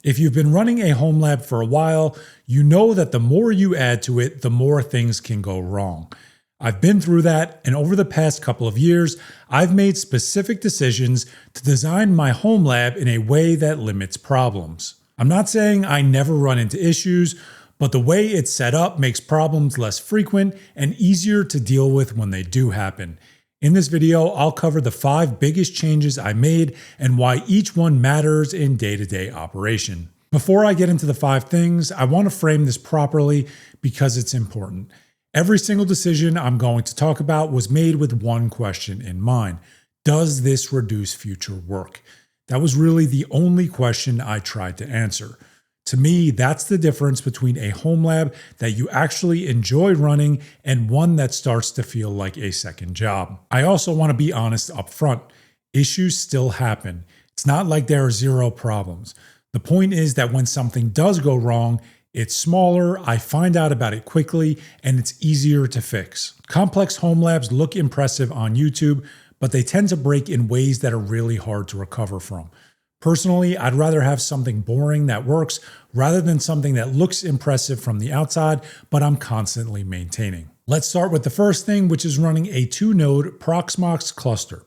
If you've been running a home lab for a while, you know that the more you add to it, the more things can go wrong. I've been through that, and over the past couple of years, I've made specific decisions to design my home lab in a way that limits problems. I'm not saying I never run into issues, but the way it's set up makes problems less frequent and easier to deal with when they do happen. In this video, I'll cover the 5 biggest changes I made and why each one matters in day-to-day operation. Before I get into the 5 things, I want to frame this properly because it's important. Every single decision I'm going to talk about was made with one question in mind. Does this reduce future work? That was really the only question I tried to answer. To me, that's the difference between a home lab that you actually enjoy running and one that starts to feel like a second job. I also want to be honest up front. Issues still happen. It's not like there are 0 problems. The point is that when something does go wrong, it's smaller, I find out about it quickly, and it's easier to fix. Complex home labs look impressive on YouTube, but they tend to break in ways that are really hard to recover from. Personally, I'd rather have something boring that works rather than something that looks impressive from the outside, but I'm constantly maintaining. Let's start with the first thing, which is running a 2-node Proxmox cluster.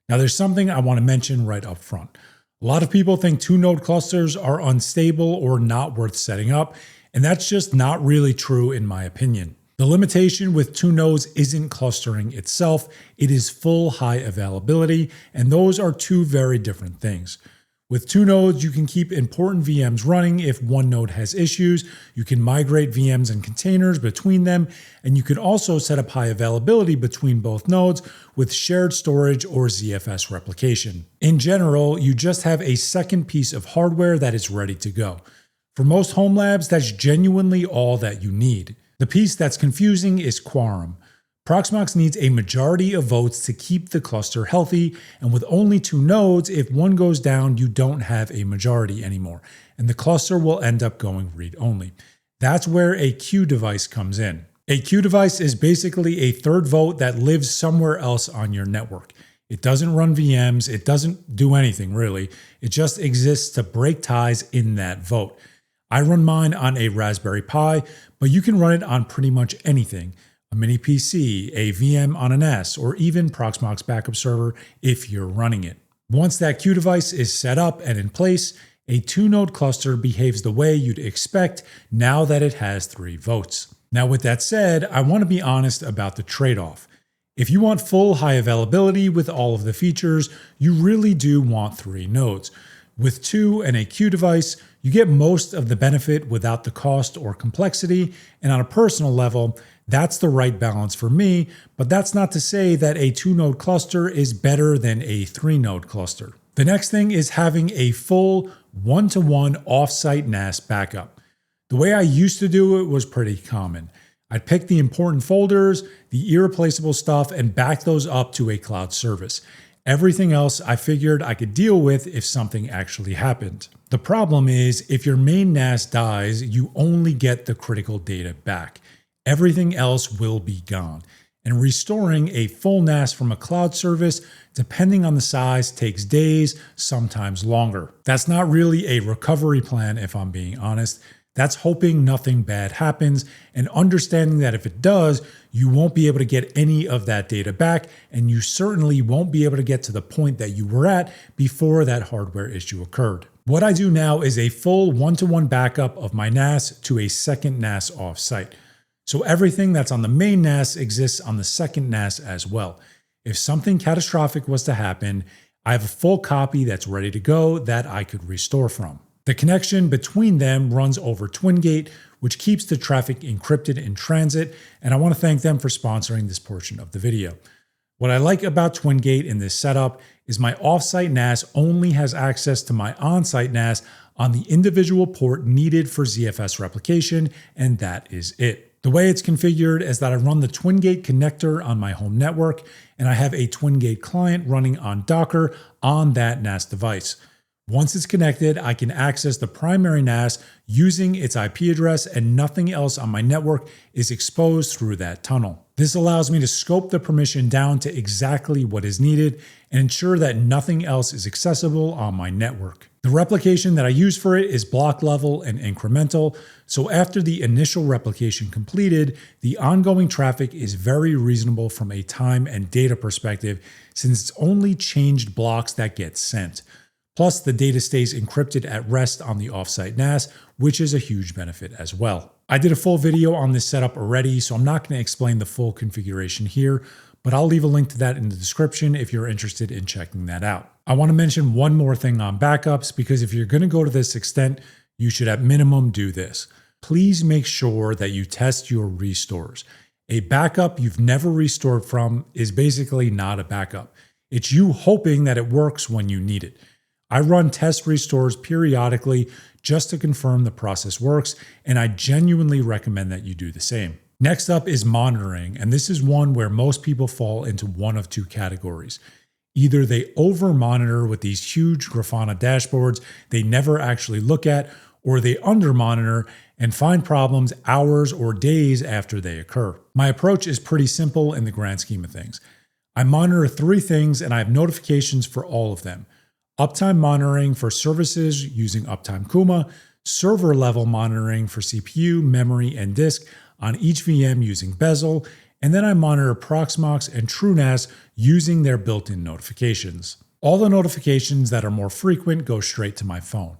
Now, there's something I want to mention right up front. A lot of people think 2-node clusters are unstable or not worth setting up, and that's just not really true in my opinion. The limitation with 2 nodes isn't clustering itself, it is full high availability, and those are 2 very different things. With 2 nodes, you can keep important VMs running if one node has issues, you can migrate VMs and containers between them, and you can also set up high availability between both nodes with shared storage or ZFS replication. In general, you just have a second piece of hardware that is ready to go. For most home labs, that's genuinely all that you need. The piece that's confusing is quorum. Proxmox needs a majority of votes to keep the cluster healthy, and with only 2 nodes, if one goes down, you don't have a majority anymore, and the cluster will end up going read-only. That's where a queue device comes in. A queue device is basically a third vote that lives somewhere else on your network. It doesn't run VMs, it doesn't do anything really, it just exists to break ties in that vote. I run mine on a Raspberry Pi, but you can run it on pretty much anything. A mini PC, a VM on an NAS, or even Proxmox Backup Server if you're running it. Once that queue device is set up and in place, a 2-node cluster behaves the way you'd expect now that it has 3 votes. Now with that said, I want to be honest about the trade-off. If you want full high availability with all of the features, you really do want 3 nodes. With 2 and a queue device, you get most of the benefit without the cost or complexity, and on a personal level, that's the right balance for me, but that's not to say that a 2-node cluster is better than a 3-node cluster. The next thing is having a full 1-to-1 offsite NAS backup. The way I used to do it was pretty common. I'd pick the important folders, the irreplaceable stuff, and back those up to a cloud service. Everything else I figured I could deal with if something actually happened. The problem is, if your main NAS dies, you only get the critical data back. Everything else will be gone. And restoring a full NAS from a cloud service, depending on the size, takes days, sometimes longer. That's not really a recovery plan if I'm being honest. That's hoping nothing bad happens and understanding that if it does, you won't be able to get any of that data back, and you certainly won't be able to get to the point that you were at before that hardware issue occurred. What I do now is a full 1-to-1 backup of my NAS to a second NAS offsite. So everything that's on the main NAS exists on the second NAS as well. If something catastrophic was to happen, I have a full copy that's ready to go that I could restore from. The connection between them runs over TwinGate, which keeps the traffic encrypted in transit, and I want to thank them for sponsoring this portion of the video. What I like about TwinGate in this setup is my offsite NAS only has access to my onsite NAS on the individual port needed for ZFS replication, and that is it. The way it's configured is that I run the TwinGate connector on my home network, and I have a TwinGate client running on Docker on that NAS device. Once it's connected, I can access the primary NAS using its IP address, and nothing else on my network is exposed through that tunnel. This allows me to scope the permission down to exactly what is needed and ensure that nothing else is accessible on my network. The replication that I use for it is block level and incremental, so after the initial replication completed, the ongoing traffic is very reasonable from a time and data perspective, since it's only changed blocks that get sent. Plus, the data stays encrypted at rest on the offsite NAS, which is a huge benefit as well. I did a full video on this setup already, so I'm not going to explain the full configuration here, but I'll leave a link to that in the description if you're interested in checking that out. I want to mention one more thing on backups, because if you're going to go to this extent, you should at minimum do this. Please make sure that you test your restores. A backup you've never restored from is basically not a backup. It's you hoping that it works when you need it. I run test restores periodically just to confirm the process works, and I genuinely recommend that you do the same. Next up is monitoring, and this is one where most people fall into one of two categories. Either they over-monitor with these huge Grafana dashboards they never actually look at, or they under-monitor and find problems hours or days after they occur. My approach is pretty simple in the grand scheme of things. I monitor 3 things and I have notifications for all of them. Uptime monitoring for services using Uptime Kuma, server level monitoring for CPU, memory, and disk on each VM using Bezel, and then I monitor Proxmox and TrueNAS using their built-in notifications. All the notifications that are more frequent go straight to my phone.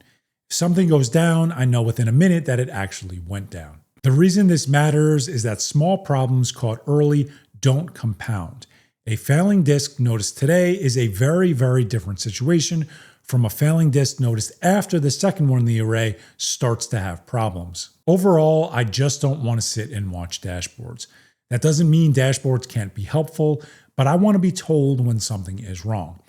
If something goes down, I know within a minute that it actually went down. The reason this matters is that small problems caught early don't compound. A failing disk noticed today is a very, very different situation from a failing disk noticed after the second one in the array starts to have problems. Overall, I just don't want to sit and watch dashboards. That doesn't mean dashboards can't be helpful, but I want to be told when something is wrong.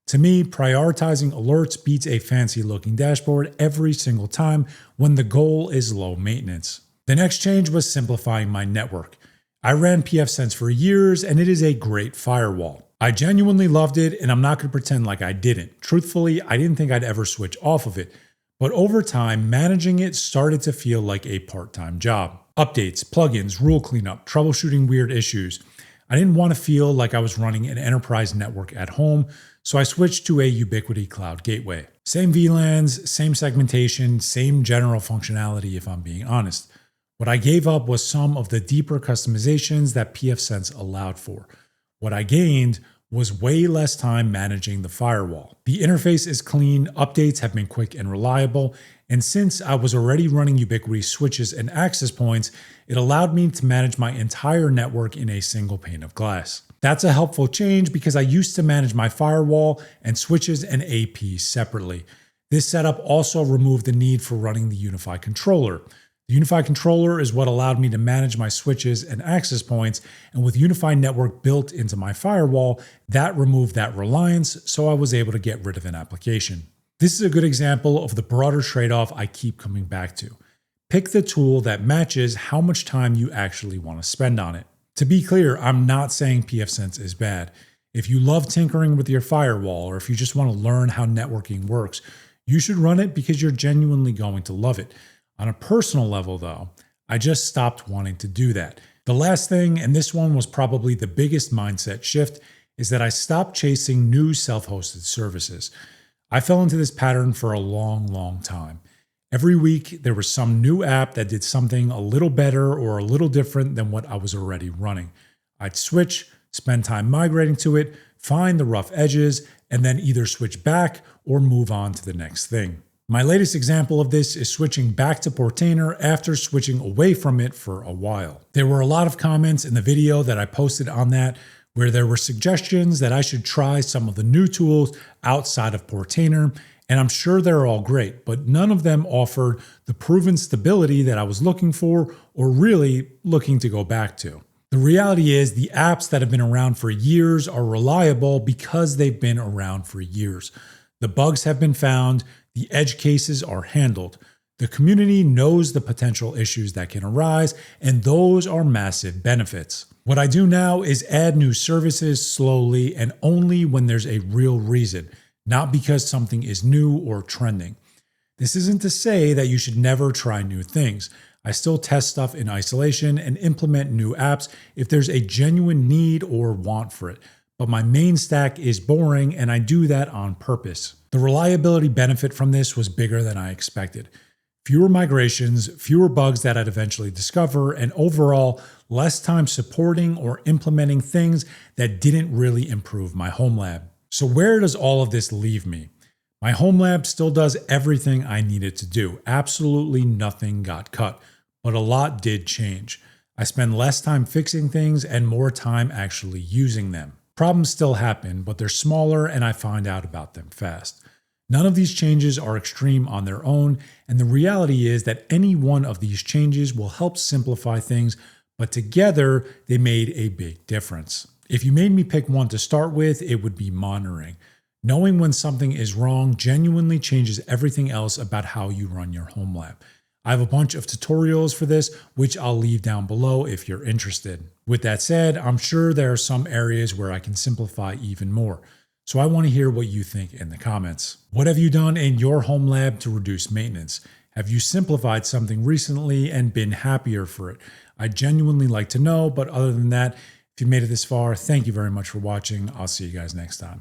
To me, prioritizing alerts beats a fancy looking dashboard every single time when the goal is low maintenance. The next change was simplifying my network. I ran pfSense for years, and it is a great firewall. I genuinely loved it, and I'm not going to pretend like I didn't. Truthfully, I didn't think I'd ever switch off of it. But over time, managing it started to feel like a part-time job. Updates, plugins, rule cleanup, troubleshooting weird issues. I didn't want to feel like I was running an enterprise network at home, so I switched to a Ubiquity Cloud Gateway. Same VLANs, same segmentation, same general functionality if I'm being honest. What I gave up was some of the deeper customizations that pfSense allowed for. What I gained was way less time managing the firewall. The interface is clean, updates have been quick and reliable, and since I was already running Ubiquity switches and access points, it allowed me to manage my entire network in a single pane of glass. That's a helpful change because I used to manage my firewall and switches and AP separately. This setup also removed the need for running the unified controller. The unified controller is what allowed me to manage my switches and access points, and with unified network built into my firewall, that removed that reliance, so I was able to get rid of an application. This is a good example of the broader trade-off I keep coming back to. Pick the tool that matches how much time you actually want to spend on it. To be clear, I'm not saying pfSense is bad. If you love tinkering with your firewall, or if you just want to learn how networking works, you should run it because you're genuinely going to love it. On a personal level, though, I just stopped wanting to do that. The last thing, and this one was probably the biggest mindset shift, is that I stopped chasing new self-hosted services. I fell into this pattern for a long time. Every week, there was some new app that did something a little better or a little different than what I was already running. I'd switch, spend time migrating to it, find the rough edges, and then either switch back or move on to the next thing. My latest example of this is switching back to Portainer after switching away from it for a while. There were a lot of comments in the video that I posted on that where there were suggestions that I should try some of the new tools outside of Portainer, and I'm sure they're all great, but none of them offered the proven stability that I was looking for or really looking to go back to. The reality is the apps that have been around for years are reliable because they've been around for years. The bugs have been found, the edge cases are handled. The community knows the potential issues that can arise, and those are massive benefits. What I do now is add new services slowly and only when there's a real reason. not because something is new or trending. This isn't to say that you should never try new things. I still test stuff in isolation and implement new apps if there's a genuine need or want for it. But my main stack is boring, and I do that on purpose. The reliability benefit from this was bigger than I expected. Fewer migrations, fewer bugs that I'd eventually discover, and overall, less time supporting or implementing things that didn't really improve my home lab. So where does all of this leave me? My home lab still does everything I need it to do. Absolutely nothing got cut, but a lot did change. I spend less time fixing things and more time actually using them. Problems still happen, but they're smaller and I find out about them fast. None of these changes are extreme on their own, and the reality is that any one of these changes will help simplify things, but together they made a big difference. If you made me pick one to start with, it would be monitoring. Knowing when something is wrong genuinely changes everything else about how you run your home lab. I have a bunch of tutorials for this, which I'll leave down below if you're interested. With that said, I'm sure there are some areas where I can simplify even more. So I want to hear what you think in the comments. What have you done in your home lab to reduce maintenance? Have you simplified something recently and been happier for it? I'd genuinely like to know, but other than that, if you made it this far, thank you very much for watching. I'll see you guys next time.